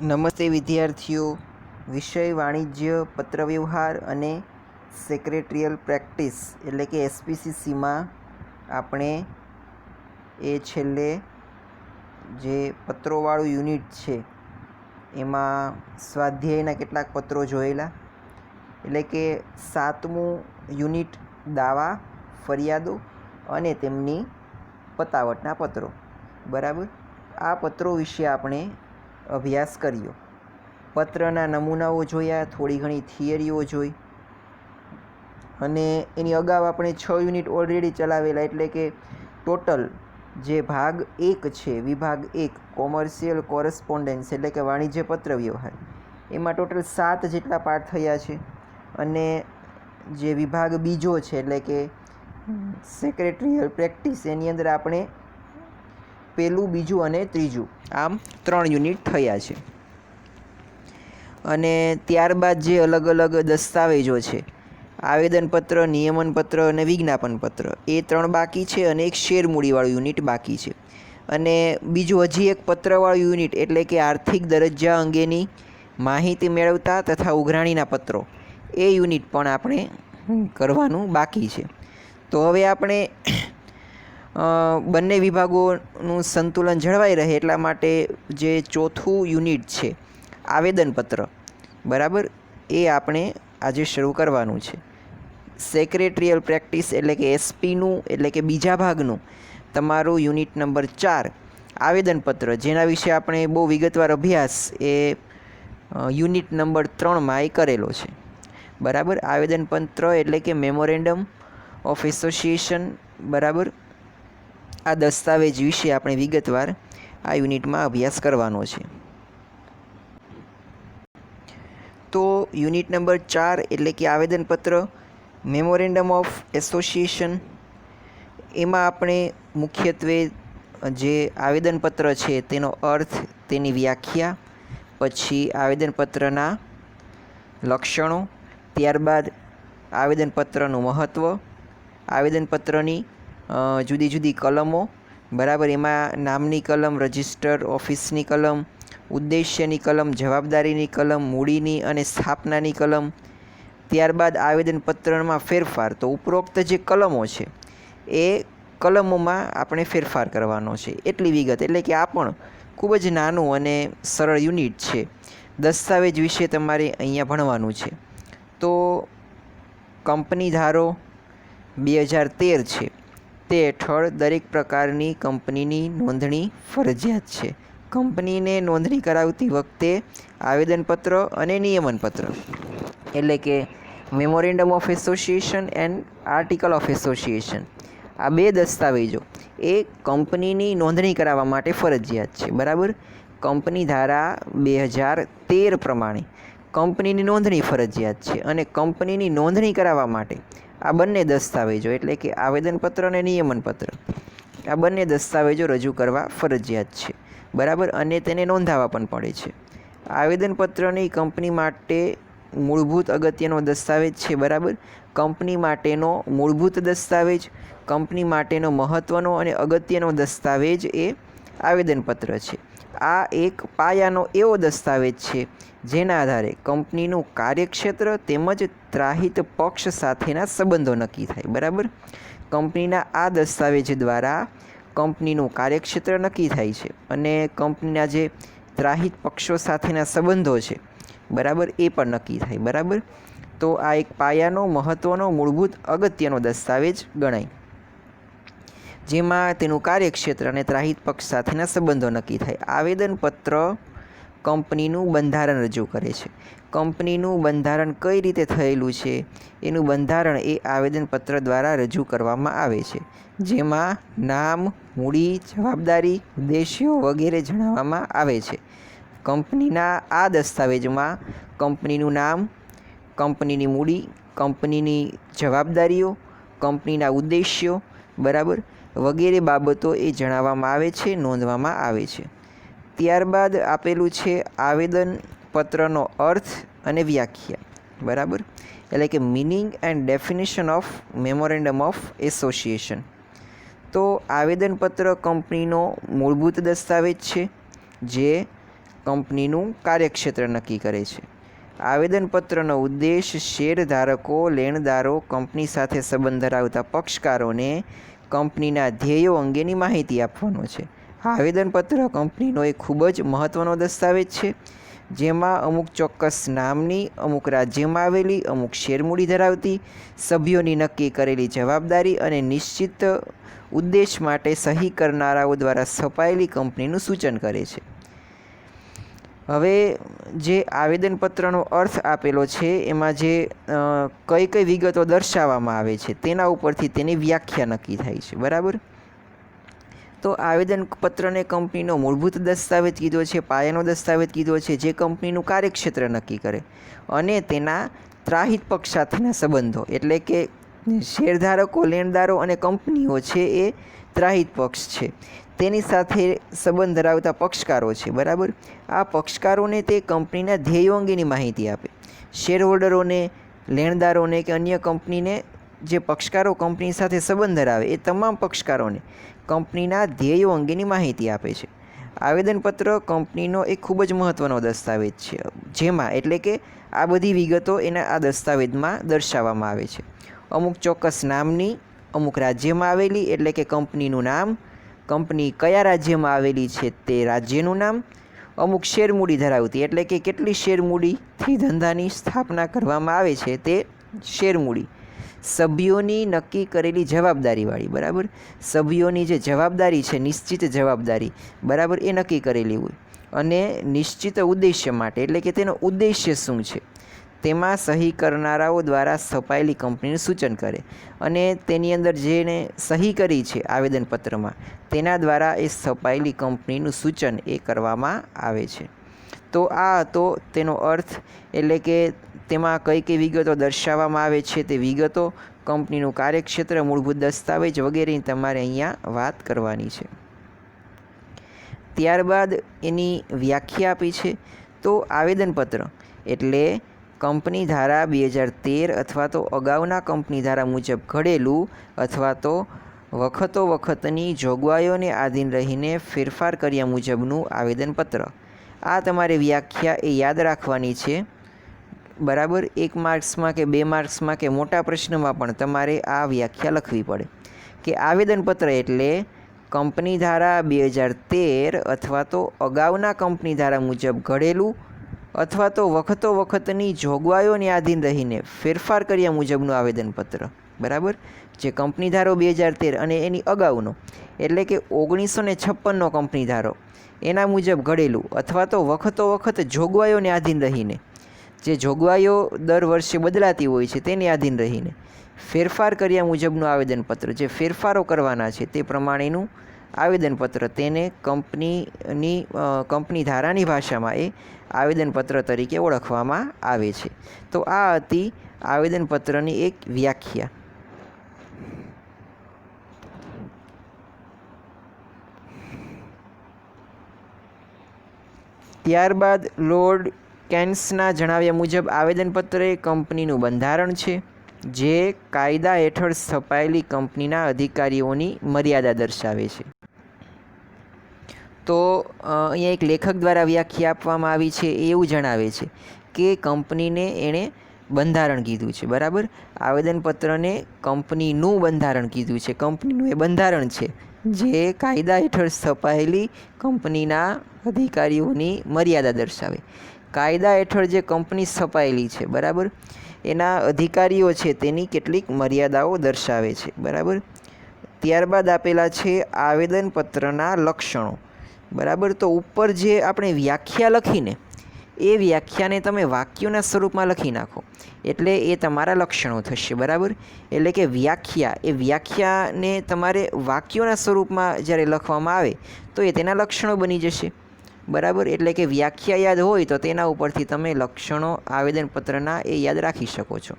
નમસ્તે વિદ્યાર્થીઓ, વિષય વાણિજ્ય પત્રવ્યવહાર અને સેક્રેટરીયલ પ્રેક્ટિસ એટલે કે એસપીસીસીમાં આપણે છેલ્લે જે પત્રોવાળું યુનિટ છે એમાં સ્વાધ્યાયના કેટલાક પત્રો જોયેલા, એટલે કે 7મું યુનિટ દાવા, ફરિયાદો અને તેમની પતાવટના પત્રો. બરાબર, આ પત્રો વિશે આપણે અભ્યાસ કર્યો. પત્રના નમૂનાઓ જોયા, થોડી ઘણી થિયરીઓ જોઈ અને એની અગાઉ આપણે 6 યુનિટ ઓલરેડી ચલાવેલા, એટલે કે ટોટલ જે ભાગ 1 છે, વિભાગ 1 કોમર્શિયલ કોરસ્પોન્ડન્સ એટલે કે વાણિજ્ય પત્ર વ્યવહાર, એમાં ટોટલ 7 જેટલા પાઠ થયા છે. અને જે વિભાગ બીજો છે એટલે કે સેક્રેટરીયલ પ્રેક્ટિસ, એની અંદર આપણે પહેલું, બીજું અને ત્રીજું આમ 3 યુનિટ થયા છે. અને ત્યારબાદ જે અલગ અલગ દસ્તાવેજો છે, આવેદનપત્ર, નિયમનપત્ર અને વિજ્ઞાપનપત્ર, એ 3 બાકી છે અને એક શેર મૂડીવાળું યુનિટ બાકી છે. અને બીજું હજી એક પત્રવાળું યુનિટ એટલે કે આર્થિક દરજ્જા અંગેની માહિતી મેળવતા તથા ઉઘરાણીના પત્રો, એ યુનિટ પણ આપણે કરવાનું બાકી છે. તો હવે આપણે બંને વિભાગોનું સંતુલન જળવાઈ રહે એટલા માટે જે ચોથું યુનિટ છે આવેદનપત્ર, બરાબર, એ આપણે આજે શરૂ કરવાનું છે. સેક્રેટરીયલ પ્રેક્ટિસ એટલે કે એસપીનું એટલે કે બીજા ભાગનું તમારું યુનિટ નંબર 4 આવેદનપત્ર, જેના વિશે આપણે બહુ વિગતવાર અભ્યાસ એ યુનિટ નંબર 3માં એ કરેલો છે. બરાબર, આવેદનપત્ર એટલે કે મેમોરેન્ડમ ઓફ એસોસિએશન, બરાબર, આ દસ્તાવેજ વિશે આપણે વિગતવાર આ યુનિટમાં અભ્યાસ કરવાનો છે. તો યુનિટ નંબર 4 એટલે કે આવેદનપત્ર, મેમોરેન્ડમ ઓફ એસોસિએશન, એમાં આપણે મુખ્યત્વે જે આવેદનપત્ર છે તેનો અર્થ, તેની વ્યાખ્યા, પછી આવેદનપત્રના લક્ષણો, ત્યારબાદ આવેદનપત્રનું મહત્ત્વ, આવેદનપત્રની જુદી જુદી કલમો, બરાબર, એમાં નામની કલમ, રજિસ્ટર ઓફિસની કલમ, ઉદ્દેશ્યની કલમ, જવાબદારીની કલમ, મૂડીની અને સ્થાપનાની કલમ, ત્યારબાદ આવેદનપત્રમાં ફેરફાર. તો ઉપરોક્ત જે કલમો છે એ કલમોમાં આપણે ફેરફાર કરવાનો છે, એટલી વિગત. એટલે કે આ પણ ખૂબ જ નાનું અને સરળ યુનિટ છે. દસ્તાવેજ વિશે તમારે અહીંયા ભણવાનું છે. તો કંપની ધારો 2013 છે, તે હેઠળ દરેક પ્રકારની કંપનીની નોંધણી ફરજિયાત છે. કંપનીને નોંધણી કરાવતી વખતે આવેદનપત્ર અને નિયમનપત્ર એટલે કે memorandum of association and article of association, આ 2 દસ્તાવેજો એ કંપનીની નોંધણી કરાવવા માટે ફરજિયાત છે. બરાબર, કંપની ધારા 2013 પ્રમાણે કંપનીની નોંધણી ફરજિયાત છે અને કંપનીની નોંધણી કરાવવા માટે આ બંને દસ્તાવેજો એટલે કે આવેદનપત્ર અને નિયમનપત્ર, આ બંને દસ્તાવેજો રજૂ કરવા ફરજિયાત છે. બરાબર, અને તેને નોંધાવવા પણ પડે છે. આવેદનપત્રની કંપની માટે મૂળભૂત અગત્યનો દસ્તાવેજ છે. બરાબર, કંપની માટેનો મૂળભૂત દસ્તાવેજ, કંપની માટેનો મહત્ત્વનો અને અગત્યનો દસ્તાવેજ એ આવેદનપત્ર છે. આ એક પાયાનો એવો દસ્તાવેજ છે જેના આધારે કંપનીનું કાર્યક્ષેત્ર તેમજ ત્રાહિત પક્ષ સાથેના સંબંધો નક્કી થાય. બરાબર, કંપનીના આ દસ્તાવેજ દ્વારા કંપનીનું કાર્યક્ષેત્ર નક્કી થાય છે અને કંપનીના જે ત્રાહિત પક્ષો સાથેના સંબંધો છે, બરાબર, એ પણ નક્કી થાય. બરાબર, તો આ એક પાયાનો, મહત્ત્વનો, મૂળભૂત, અગત્યનો દસ્તાવેજ ગણાય, જેમાં તેનું કાર્યક્ષેત્ર અને ત્રાહિત પક્ષ સાથેના સંબંધો નક્કી થાય. આવેદનપત્ર કંપનીનું બંધારણ રજૂ કરે છે. કંપનીનું બંધારણ કઈ રીતે થયેલું છે, એનું બંધારણ એ આવેદનપત્ર દ્વારા રજૂ કરવામાં આવે છે, જેમાં નામ, મૂડી, જવાબદારી, ઉદ્દેશ્યો વગેરે જણાવવામાં આવે છે. કંપનીના આ દસ્તાવેજમાં કંપનીનું નામ, કંપનીની મૂડી, કંપનીની જવાબદારીઓ, કંપનીના ઉદ્દેશ્યો, બરાબર, વગેરે બાબતો એ જણાવવામાં આવે છે, નોંધવામાં આવે છે. ત્યારબાદ આપેલું છે આવેદનપત્રનો અર્થ અને વ્યાખ્યા. બરાબર, એટલે કે meaning and definition of memorandum of association. તો આવેદનપત્ર કંપનીનો મૂળભૂત દસ્તાવેજ છે, જે કંપનીનું કાર્યક્ષેત્ર નક્કી કરે છે. આવેદનપત્રનો ઉદ્દેશ શેરધારકો, લેણદારો, કંપની સાથે સંબંધ ધરાવતા પક્ષકારોને કંપનીના ધ્યેયો અંગેની માહિતી આપવાનો છે. આવેદનપત્ર કંપનીનો એક ખૂબ જ મહત્ત્વનો દસ્તાવેજ છે, જેમાં અમુક ચોક્કસ નામની, અમુક રાજ્યમાં આવેલી, અમુક શેરમૂડી ધરાવતી, સભ્યોની નક્કી કરેલી જવાબદારી અને નિશ્ચિત ઉદ્દેશ માટે સહી કરનારાઓ દ્વારા છપાયેલી કંપનીનું સૂચન કરે છે. હવે જે આવેદનપત્રનો અર્થ આપેલો છે એમાં જે કઈ કઈ વિગતો દર્શાવવામાં આવે છે તેના ઉપરથી તેની વ્યાખ્યા નક્કી થાય છે. બરાબર. તો આવેદનપત્રને કંપનીનો મૂળભૂત દસ્તાવેજ કીધો છે, પાયાનો દસ્તાવેજ કીધો છે, જે કંપનીનું કાર્યક્ષેત્ર નક્કી કરે અને તેના ત્રાહિત પક્ષ સાથેના સંબંધો, એટલે કે શેરધારકો, લેણદારો અને કંપનીઓ છે એ ત્રાહિત પક્ષ છે, તેની સાથે સંબંધ ધરાવતા પક્ષકારો છે. બરાબર. આ પક્ષકારોને તે કંપનીના ધ્યેયો અંગેની માહિતી આપે. શેરહોલ્ડરોને, લેણદારોને કે અન્ય કંપનીને જે પક્ષકારો કંપની સાથે સંબંધ ધરાવે એ તમામ પક્ષકારોને કંપનીના ધ્યેયો અંગેની માહિતી આપે છે. આવેદનપત્ર કંપનીનો એક ખૂબ જ મહત્ત્વનો દસ્તાવેજ છે, જેમાં એટલે કે આ બધી વિગતો એના આ દસ્તાવેજમાં દર્શાવવામાં આવે છે. અમુક ચોક્કસ નામની, અમુક રાજ્યમાં આવેલી એટલે કે કંપનીનું નામ, કંપની કયા રાજ્યમાં આવેલી છે તે રાજ્યનું નામ, અમુક શેરમૂડી ધરાવતી એટલે કે કેટલી શેરમૂડીથી ધંધાની સ્થાપના કરવામાં આવે છે તે શેરમૂડી, સભ્યોની નક્કી કરેલી જવાબદારીવાળી. બરાબર. સભ્યોની જે જવાબદારી છે, નિશ્ચિત જવાબદારી, બરાબર, એ નક્કી કરેલી હોય અને નિશ્ચિત ઉદ્દેશ્ય માટે એટલે કે તેનો ઉદ્દેશ્ય શું છે તેમાં સહી કરનારાઓ દ્વારા છપાયેલી કંપનીનું સૂચન કરે અને તેની અંદર જેને સહી કરી છે આવેદનપત્રમાં તેના દ્વારા એ છપાયેલી કંપનીનું સૂચન એ કરવામાં આવે છે. તો આ હતો તેનો અર્થ, એટલે કે તેમાં કઈ કઈ વિગતો દર્શાવવામાં આવે છે તે વિગતો, કંપનીનું કાર્યક્ષેત્ર, મૂળભૂત દસ્તાવેજ વગેરેની તમારે અહીંયા વાત કરવાની છે. ત્યારબાદ એની વ્યાખ્યા આપી છે. તો આવેદનપત્ર એટલે કંપની ધારા 2013 અથવા તો અગાઉના કંપની ધારા મુજબ ઘડેલું અથવા તો વખતોવખતની જોગવાઈઓને આધીન રહીને ફેરફાર કર્યા મુજબનું આવેદનપત્ર. આ તમારે વ્યાખ્યા એ યાદ રાખવાની છે. બરાબર. 1 માર્ક્સમાં કે 2 માર્ક્સમાં કે મોટા પ્રશ્નમાં પણ તમારે આ વ્યાખ્યા લખવી પડે કે આવેદનપત્ર એટલે કંપની ધારા 2013 અથવા તો અગાઉના કંપની ધારા મુજબ ઘડેલું અથવા તો વખતોવખતની જોગવાઈઓને આધીન રહીને ફેરફાર કર્યા મુજબનું આવેદનપત્ર. બરાબર. જે કંપની ધારો 2013 અને એની અગાઉનો એટલે કે 1956નો કંપની ધારો એના મુજબ ઘડેલું અથવા તો વખતોવખત જોગવાઈઓને આધીન રહીને, જે જોગવાઈઓ દર વર્ષે બદલાતી હોય છે તેને આધીન રહીને ફેરફાર કર્યા મુજબનું આવેદનપત્ર, જે ફેરફારો કરવાના છે તે પ્રમાણેનું આવેદનપત્ર, તેને કંપની ધારાની ભાષામાં એ આવેદનપત્ર તરીકે ઓળખવામાં આવે છે. તો આ હતી આવેદનપત્રની એક વ્યાખ્યા. ત્યારબાદ લોર્ડ કેન્સના જણાવ્યા મુજબ આવેદનપત્ર એ કંપનીનું બંધારણ છે, જે કાયદા હેઠળ છપાયેલી કંપનીના અધિકારીઓની મર્યાદા દર્શાવે છે. તો અહીંયા એક લેખક દ્વારા વ્યાખ્યા આપવામાં આવી છે, એવું જણાવે છે કે કંપનીને એણે બંધારણ કીધું છે. બરાબર. આવેદનપત્રને કંપનીનું બંધારણ કીધું છે. કંપનીનું એ બંધારણ છે જે કાયદા હેઠળ છપાયેલી કંપનીના અધિકારીઓની મર્યાદા દર્શાવે. કાયદા હેઠળ જે કંપની છપાયેલી છે, બરાબર, એના અધિકારીઓ છે તેની કેટલીક મર્યાદાઓ દર્શાવે છે. બરાબર. ત્યારબાદ આપેલા છે આવેદનપત્રના લક્ષણો. બરાબર. તો ઉપર જે આપણે વ્યાખ્યા લખીને એ વ્યાખ્યાને તમે વાક્યોના સ્વરૂપમાં લખી નાખો એટલે એ તમારા લક્ષણો થશે. બરાબર. એટલે કે વ્યાખ્યાને તમારે વાક્યોના સ્વરૂપમાં જ્યારે લખવામાં આવે તો એ તેના લક્ષણો બની જશે. બરાબર. એટલે કે વ્યાખ્યા યાદ હોય તો તેના ઉપરથી તમે લક્ષણો આવેદનપત્રના એ યાદ રાખી શકો છો.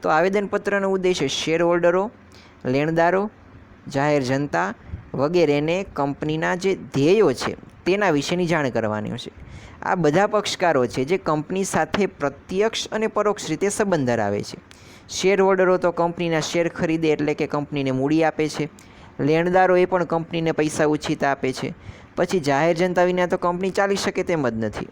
તો આવેદનપત્રનો ઉદ્દેશ શેરહોલ્ડરો, લેણદારો, જાહેર જનતા વગેરેને કંપનીના જે ધ્યેયો છે તેના વિશેની જાણ કરવાની છે. આ બધા પક્ષકારો છે જે કંપની સાથે પ્રત્યક્ષ અને પરોક્ષ રીતે સંબંધ ધરાવે છે. શેરહોલ્ડરો તો કંપનીના શેર ખરીદે એટલે કે કંપનીને મૂડી આપે છે. લેણદારો એ પણ કંપનીને પૈસા ઉછીતા આપે છે. પછી જાહેર જનતા વિના તો કંપની ચાલી શકે તેમ જ નથી.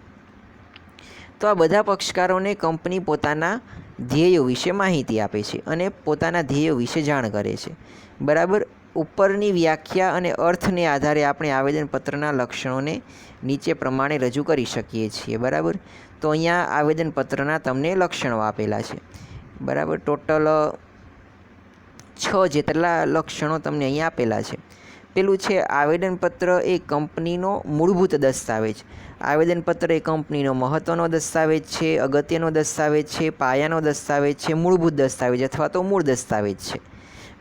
તો આ બધા પક્ષકારોને કંપની પોતાના ધ્યેયો વિશે માહિતી આપે છે અને પોતાના ધ્યેયો વિશે જાણ કરે છે. બરાબર. ઉપરની વ્યાખ્યા અને અર્થને આધારે આપણે આવેદનપત્રના લક્ષણોને નીચે પ્રમાણે રજૂ કરી શકીએ છીએ. બરાબર. તો અહીંયા આવેદનપત્રના તમને લક્ષણો આપેલા છે. બરાબર. ટોટલ 6 જેટલા લક્ષણો તમને અહીંયા આપેલા છે. પેલું છે આવેદનપત્ર એ કંપનીનો મૂળભૂત દસ્તાવેજ. આવેદનપત્ર એ કંપનીનો મહત્ત્વનો દસ્તાવેજ છે, અગત્યનો દસ્તાવેજ છે, પાયાનો દસ્તાવેજ છે, મૂળભૂત દસ્તાવેજ અથવા તો મૂળ દસ્તાવેજ છે.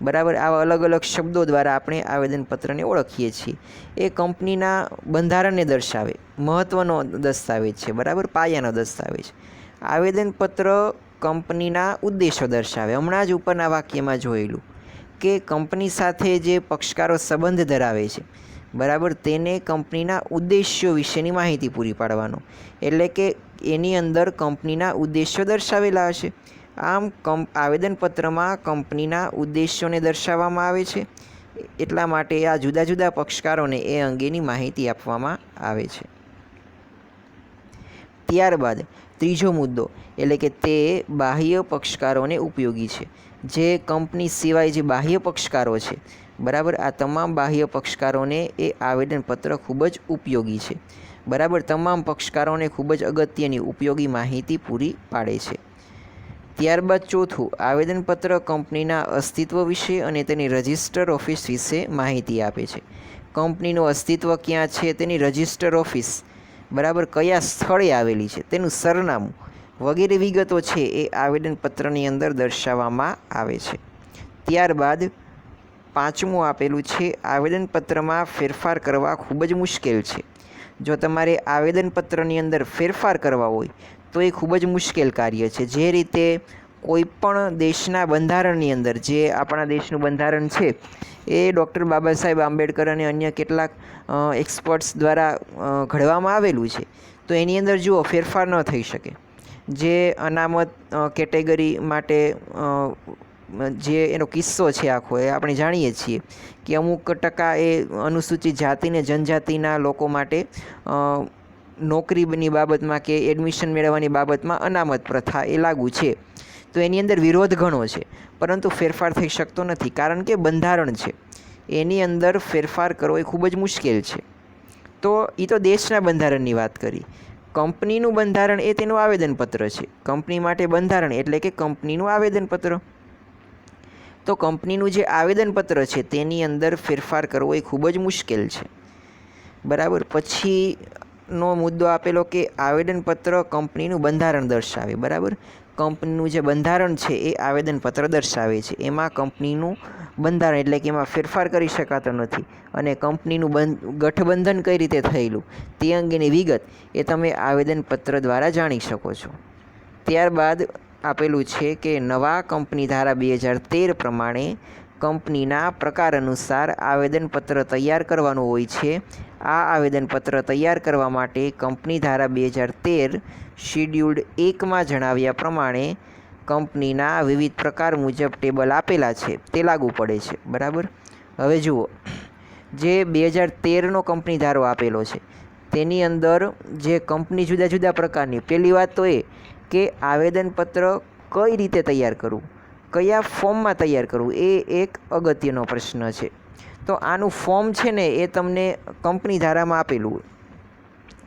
બરાબર. આવા અલગ અલગ શબ્દો દ્વારા આપણે આવેદનપત્રને ઓળખીએ છીએ. એ કંપનીના બંધારણને દર્શાવે, મહત્ત્વનો દસ્તાવેજ છે. બરાબર. પાયાનો દસ્તાવેજ. આવેદનપત્ર કંપનીના ઉદ્દેશો દર્શાવે. હમણાં જ ઉપરના વાક્યમાં જોયેલું કે કંપની સાથે જે પક્ષકારો સંબંધ ધરાવે છે, બરાબર, તેને કંપનીના ઉદ્દેશ્યો વિશેની માહિતી પૂરી પાડવાનો. એટલે કે એની અંદર કંપનીના ઉદ્દેશ્યો દર્શાવેલા હશે. આમ આવેદનપત્રમાં કંપનીના ઉદ્દેશ્યોને દર્શાવવામાં આવે છે. એટલા માટે આ જુદા જુદા પક્ષકારોને એ અંગેની માહિતી આપવામાં આવે છે. ત્યારબાદ ત્રીજો મુદ્દો એટલે કે તે બાહ્ય પક્ષકારોને ઉપયોગી છે. જે કંપની સિવાય જે બાહ્ય પક્ષકારો છે, બરાબર, આ તમામ બાહ્ય પક્ષકારોને એ આવેદનપત્ર ખૂબ જ ઉપયોગી છે. બરાબર. તમામ પક્ષકારોને ખૂબ જ અગત્યની ઉપયોગી માહિતી પૂરી પાડે છે. ત્યારબાદ ચોથું, આવેદનપત્ર કંપનીના અસ્તિત્વ વિશે અને તેની રજિસ્ટર ઓફિસ વિશે માહિતી આપે છે. કંપનીનું અસ્તિત્વ ક્યાં છે, તેની રજિસ્ટર ઓફિસ, બરાબર, કયા સ્થળે આવેલી છે, તેનું સરનામું વગેરે વિગતો છે એ આવેદનપત્રની અંદર દર્શાવવામાં આવે છે. ત્યારબાદ પાંચમું આપેલું છે આવેદનપત્રમાં ફેરફાર કરવા ખૂબ જ મુશ્કેલ છે. જો તમારે આવેદનપત્રની અંદર ફેરફાર કરવા હોય તો એ ખૂબ જ મુશ્કેલ કાર્ય છે. જે રીતે કોઈ પણ દેશના બંધારણની અંદર, જે આપણા દેશનું બંધારણ છે એ ડૉક્ટર બાબા સાહેબ આંબેડકર અને અન્ય કેટલાક એક્સપર્ટ્સ દ્વારા ઘડવામાં આવેલું છે, તો એની અંદર જુઓ ફેરફાર ન થઈ શકે. જે અનામત કેટેગરી માટે જે એનો કિસ્સો છે આખો, એ આપણે જાણીએ છીએ કે અમુક ટકા એ અનુસૂચિત જાતિ ને જનજાતિના લોકો માટે નોકરીની બાબતમાં કે એડમિશન મેળવવાની બાબતમાં અનામત પ્રથા એ લાગુ છે. તો એની અંદર વિરોધ ઘણો છે, પરંતુ ફેરફાર થઈ શકતો નથી, કારણ કે બંધારણ છે એની અંદર ફેરફાર કરવો એ ખૂબ જ મુશ્કેલ છે. તો એ તો દેશના બંધારણની વાત કરી. કંપનીનું બંધારણ એ તેનું આવેદનપત્ર છે. કંપની માટે બંધારણ એટલે કે કંપનીનું આવેદનપત્ર. તો કંપનીનું જે આવેદનપત્ર છે તેની અંદર ફેરફાર કરવો એ ખૂબ જ મુશ્કેલ છે. બરાબર. પછીનો મુદ્દો આપેલો કે આવેદનપત્ર કંપનીનું બંધારણ દર્શાવે. બરાબર. કંપનીનું જે બંધારણ છે એ આવેદનપત્ર દર્શાવે છે. એમાં કંપનીનું બંધારણ એટલે કે એમાં ફેરફાર કરી શકાતો નથી અને કંપનીનું ગઠબંધન કઈ રીતે થયેલું તે અંગેની વિગત એ તમે આવેદનપત્ર દ્વારા જાણી શકો છો. ત્યારબાદ આપેલું છે કે નવા કંપની ધારા 2013 પ્રમાણે કંપનીના પ્રકાર અનુસાર આવેદનપત્ર તૈયાર કરવાનું હોય છે. આ આવેદનપત્ર તૈયાર કરવા માટે કંપની ધારા 2013 શિડ્યુલ્ડ 1માં જણાવ્યા પ્રમાણે કંપનીના વિવિધ પ્રકાર મુજબ ટેબલ આપેલા છે તે લાગુ પડે છે. બરાબર. હવે જુઓ, જે 2013નો કંપની ધારો આપેલો છે તેની અંદર જે કંપની જુદા જુદા પ્રકારની, પહેલી વાત તો એ કે આવેદનપત્ર કઈ રીતે તૈયાર કરવું, કયા ફોર્મમાં તૈયાર કરવું, એ એક અગત્યનો પ્રશ્ન છે. તો આનું ફોર્મ છે ને એ તમને કંપની ધારામાં આપેલું હોય.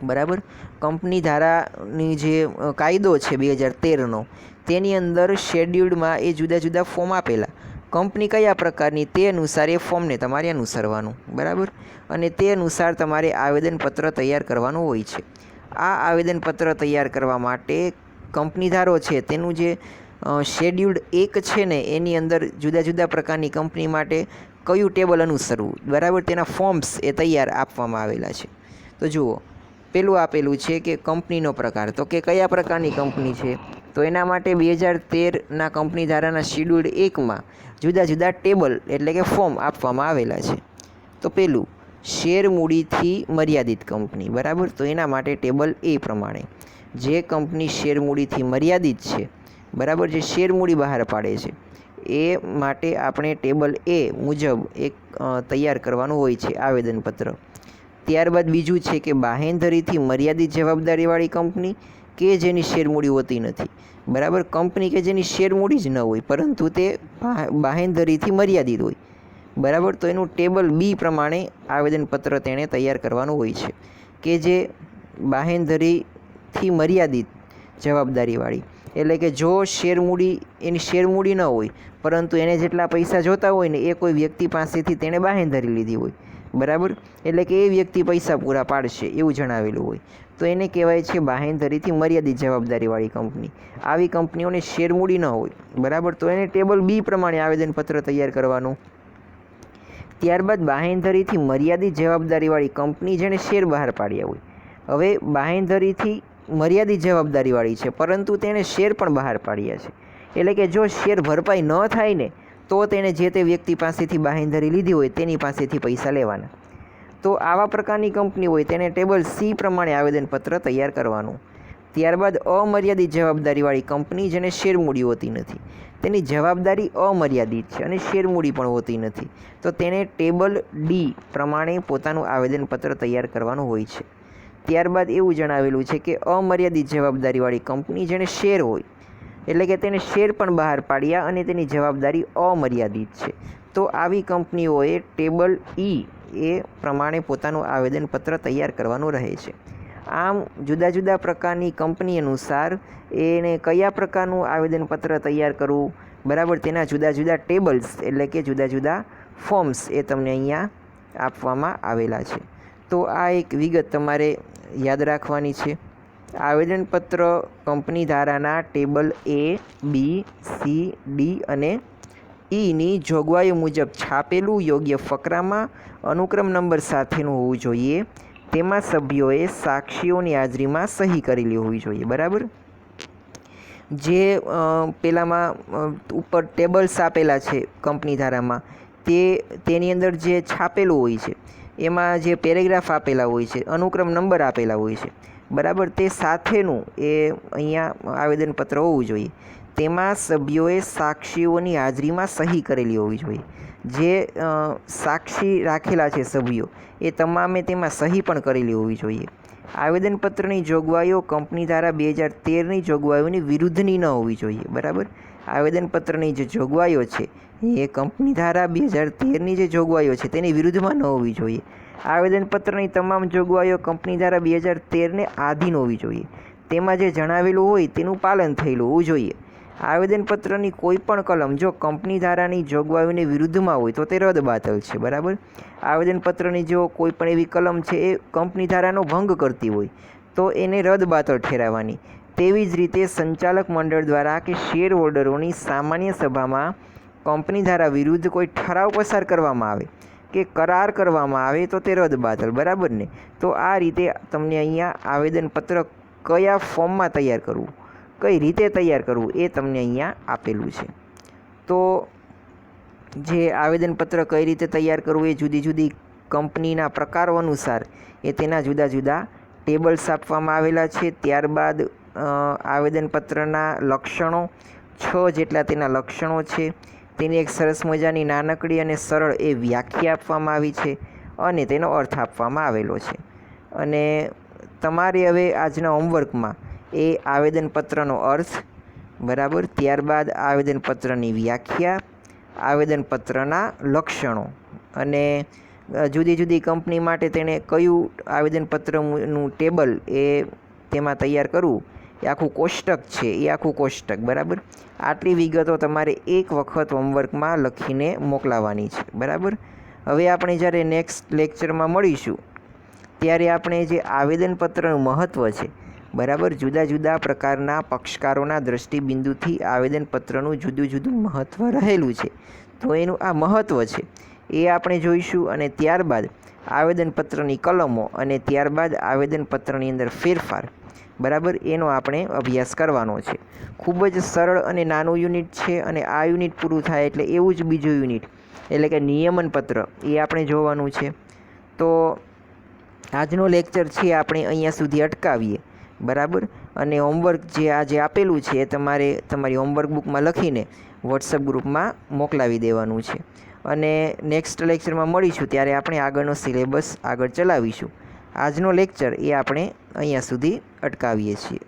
બરાબર. કંપની ધારાની જે કાયદો છે 2013નો, તેની અંદર શેડ્યુલ્ડમાં એ જુદા જુદા ફોર્મ આપેલા. કંપની કયા પ્રકારની તે અનુસાર એ ફોર્મને તમારે અનુસરવાનું. બરાબર. અને તે અનુસાર તમારે આવેદનપત્ર તૈયાર કરવાનું હોય છે. આ આવેદનપત્ર તૈયાર કરવા માટે કંપની ધારો છે તેનું જે શેડ્યુલ્ડ 1 છે ને એની અંદર જુદા જુદા પ્રકારની કંપની માટે કયું ટેબલ અનુસરવું, બરાબર, તેના ફોર્મ્સ એ તૈયાર આપવામાં આવેલા છે. તો જુઓ, પેલું આપેલું છે કે કંપનીનો પ્રકાર, તો કે કયા પ્રકારની કંપની છે, તો એના માટે 2013ના કંપની ધારાના શેડ્યુલ્ડ 1માં જુદા જુદા ટેબલ એટલે કે ફોર્મ આપવામાં આવેલા છે. તો પેલું શેર મૂડીથી મર્યાદિત કંપની. બરાબર. તો એના માટે ટેબલ એ પ્રમાણે જે કંપની શેર મૂડીથી મર્યાદિત છે, બરાબર, જે શેર મૂડી બહાર પાડે છે, એ માટે આપણે ટેબલ એ મુજબ એક તૈયાર કરવાનું હોય છે આવેદનપત્ર. ત્યારબાદ બીજું છે કે બાહેંધરીથી મર્યાદિત જવાબદારીવાળી કંપની કે જેની શેરમૂડી હોતી નથી. બરાબર, કંપની કે જેની શેરમૂડી જ ન હોય પરંતુ તે બાહેંધરીથી મર્યાદિત હોય. બરાબર, તો એનું ટેબલ બી પ્રમાણે આવેદનપત્ર તેણે તૈયાર કરવાનું હોય છે કે જે બાહેંધરીથી મર્યાદિત જવાબદારીવાળી, એટલે કે જો એની શેરમૂડી ન હોય પરંતુ એને જેટલા પૈસા જોતા હોય ને એ કોઈ વ્યક્તિ પાસેથી તેણે બાહેંધરી લીધી હોય. બરાબર, એટલે કે એ વ્યક્તિ પૈસા પૂરા પાડશે એવું જણાવેલું હોય તો એને કહેવાય છે બાહેંધરીથી મર્યાદિત જવાબદારીવાળી કંપની. આવી કંપનીઓને શેરમૂડી ન હોય. બરાબર, તો એને ટેબલ બી પ્રમાણે આવેદનપત્ર તૈયાર કરવાનું. ત્યારબાદ બાહેંધરીથી મર્યાદિત જવાબદારીવાળી કંપની જેણે શેર બહાર પાડ્યા હોય. હવે બાહેંધરીથી મર્યાદિત જવાબદારીવાળી છે પરંતુ તેણે શેર પણ બહાર પાડ્યા છે, એટલે કે જો શેર ભરપાઈ ન થાય ને તો તેણે જે તે વ્યક્તિ પાસેથી બાહેંધરી લીધી હોય તેની પાસેથી પૈસા લેવાના. તો આવા પ્રકારની કંપની હોય તેને ટેબલ સી પ્રમાણે આવેદનપત્ર તૈયાર કરવાનું. ત્યારબાદ અમર્યાદિત જવાબદારીવાળી કંપની જેને શેરમૂડી હોતી નથી, તેની જવાબદારી અમર્યાદિત છે અને શેરમૂડી પણ હોતી નથી, તો તેને ટેબલ ડી પ્રમાણે પોતાનું આવેદનપત્ર તૈયાર કરવાનું હોય છે. ત્યારબાદ એવું જણાવેલું છે કે અમર્યાદિત જવાબદારીવાળી કંપની જેને શેર હોય, એટલે કે તેને શેર પણ બહાર પાડ્યા અને તેની જવાબદારી અમર્યાદિત છે, તો આવી કંપનીઓએ ટેબલ ઈ એ પ્રમાણે પોતાનું આવેદનપત્ર તૈયાર કરવાનું રહે છે. આમ જુદા જુદા પ્રકારની કંપની અનુસાર એને કયા પ્રકારનું આવેદનપત્ર તૈયાર કરવું, બરાબર, તેના જુદા જુદા ટેબલ્સ એટલે કે જુદા જુદા ફોર્મ્સ એ તમને અહીંયા આપવામાં આવેલા છે. તો આ એક વિગત તમારે યાદ રાખવાની છે. આવેદનપત્ર કંપની ધારાના ટેબલ એ, બી, સી, ડી અને ઈની જોગવાઈઓ મુજબ છાપેલું યોગ્ય ફકરામાં અનુક્રમ નંબર સાથેનું હોવું જોઈએ. તેમાં સભ્યોએ સાક્ષીઓની હાજરીમાં સહી કરેલી હોવી જોઈએ. બરાબર, જે પેલામાં ઉપર ટેબલ્સ આપેલા છે કંપની ધારામાં તેની અંદર જે છાપેલું હોય છે એમાં જે પેરેગ્રાફ આપેલા હોય છે, અનુક્રમ નંબર આપેલા હોય છે, બરાબર, તે સાથેનું એ અહીંયા આવેદનપત્ર હોવું જોઈએ. તેમાં સભ્યોએ સાક્ષીઓની હાજરીમાં સહી કરેલી હોવી જોઈએ. જે સાક્ષી રાખેલા છે સભ્યો એ તમામે તેમાં સહી પણ કરેલી હોવી જોઈએ. આવેદનપત્રની જોગવાઈઓ કંપની ધારા 2013ની જોગવાઈઓની વિરુદ્ધની ન હોવી જોઈએ. બરાબર, આવેદનપત્રની જે જોગવાઈઓ છે એ કંપની ધારા 2013ની જે જોગવાઈઓ છે તેની વિરુદ્ધમાં ન હોવી જોઈએ. આવેદનપત્રની તમામ જોગવાઈઓ કંપની ધારા 2013ને આધીન હોવી જોઈએ. તેમાં જે જણાવેલું હોય તેનું પાલન થયેલું હોવું જોઈએ. આવેદનપત્રની કોઈ પણ કલમ જો કંપની ધારાની જોગવાઈઓની વિરુદ્ધમાં હોય તો તે રદબાતલ છે. બરાબર, આવેદનપત્રની જો કોઈ પણ એવી કલમ છે એ કંપની ધારાનો ભંગ કરતી હોય તો એને રદબાતલ ઠેરાવવાની. તેવી જ રીતે સંચાલક મંડળ દ્વારા કે શેર હોલ્ડરોની સામાન્ય સભામાં કંપની ધારા વિરુદ્ધ કોઈ ઠરાવ પસાર કરવામાં આવે કે કરાર કરવામાં આવે તો તે રદબાતલ. બરાબર ને, તો આ રીતે તમને અહીંયા આવેદનપત્ર કયા ફોર્મમાં તૈયાર કરવું, કઈ રીતે તૈયાર કરવું એ તમને અહીંયા આપેલું છે. તો જે આવેદનપત્ર કઈ રીતે તૈયાર કરવું એ જુદી જુદી કંપનીના પ્રકારો અનુસાર એ તેના જુદા જુદા ટેબલ્સ આપવામાં આવેલા છે. ત્યારબાદ આવેદનપત્રના લક્ષણો 6 જેટલા તેના લક્ષણો છે. તેની એક સરસ મજાની નાનકડી અને સરળ એ વ્યાખ્યા આપવામાં આવી છે અને તેનો અર્થ આપવામાં આવેલો છે. અને તમારે હવે આજના હોમવર્કમાં એ આવેદનપત્રનો અર્થ, બરાબર, ત્યારબાદ આવેદનપત્રની વ્યાખ્યા, આવેદનપત્રના લક્ષણો અને જુદી જુદી કંપની માટે તેણે કયું આવેદનપત્રનું ટેબલ એ તેમાં તૈયાર કરવું, એ આખું કોષ્ટક છે, એ આખું કોષ્ટક. બરાબર, આટલી વિગતો તમારે એક વખત હોમવર્કમાં લખીને મોકલાવવાની છે. બરાબર, હવે આપણે જ્યારે નેક્સ્ટ લેક્ચરમાં મળીશું ત્યારે આપણે જે આવેદનપત્રનું મહત્ત્વ છે, બરાબર, જુદા જુદા પ્રકારના પક્ષકારોના દૃષ્ટિબિંદુથી આવેદનપત્રનું જુદું જુદું મહત્ત્વ રહેલું છે, તો એનું આ મહત્ત્વ છે એ આપણે જોઈશું. અને ત્યારબાદ આવેદનપત્રની કલમો અને ત્યારબાદ આવેદનપત્રની અંદર ફેરફાર, બરાબર, એનો આપણે અભ્યાસ કરવાનો છે. ખૂબ જ સરળ અને નાનું યુનિટ છે અને આ યુનિટ પૂરું થાય એટલે એવું જ બીજું યુનિટ એટલે કે નિયમનપત્ર એ આપણે જોવાનું છે. તો આજનો લેક્ચર છે આપણે અહીંયા સુધી અટકાવીએ. બરાબર, અને હોમવર્ક જે આજે આપેલું છે એ તમારે તમારી હોમવર્ક બુકમાં લખીને વોટ્સઅપ ગ્રુપમાં મોકલાવી દેવાનું છે. અને નેક્સ્ટ લેક્ચરમાં મળીશું ત્યારે આપણે આગળનો સિલેબસ આગળ ચલાવીશું. આજનો લેક્ચર એ આપણે અહીંયા સુધી અટકાવીએ છીએ.